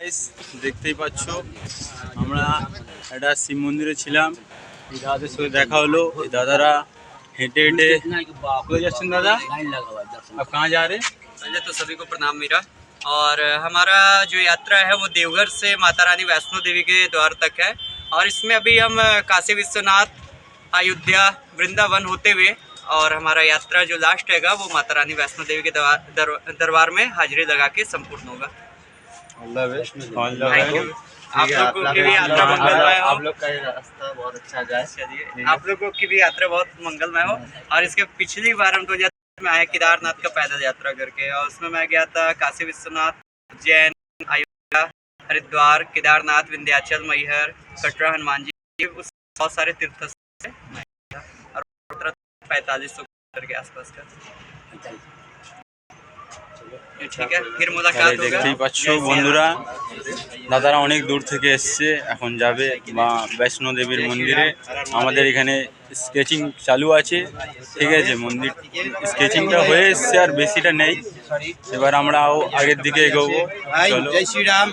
Guys দেখতেই পাচ্ছ আমরা একটা শিব মন্দিরে ছিলাম। এই দাদাদের সাথে দেখা হলো। এই দাদারা हेटे हेटे दादा अब कहाँ जा रहे? पहले तो सभी को प्रणाम मेरा। और हमारा जो यात्रा है वो देवघर से माता रानी वैष्णो देवी के द्वार तक है। और इसमें अभी हम काशी विश्वनाथ, अयोध्या, वृंदावन होते हुए और हमारा यात्रा जो लास्ट हैगा वो माता रानी वैष्णो देवी के दरबार में हाजिरी लगा के संपूर्ण होगा। आप लोगों की भी यात्रा मंगलमय हो। आप लोग का रास्ता बहुत अच्छा जाए। आप लोगों की भी यात्रा बहुत मंगलमय हो। और इसके पिछली बार हम 2000 में आए केदारनाथ का पैदल यात्रा करके, और उसमें मैं गया था काशी विश्वनाथ, उज्जैन, अयोध्या, हरिद्वार, केदारनाथ, विंध्याचल, मैहर, कटरा, हनुमान जी, उस बहुत सारे तीर्थ से और 4500 के आसपास का। ठीक है, फिर मुलाकात होगा। দেখতেই পাচ্ছ বন্ধুরা, দাদারা অনেক দূর থেকে এসছে, এখন যাবে মা বৈষ্ণো দেবীর মন্দিরে। আমাদের এখানে স্কেচিং চালু আছে, ঠিক আছে, মন্দির স্কেচিংটা হয়ে এসছে আর বেশিটা নেই। এবার আমরাও আগের দিকে এগোবো। চলো। জয় শ্রীরাম।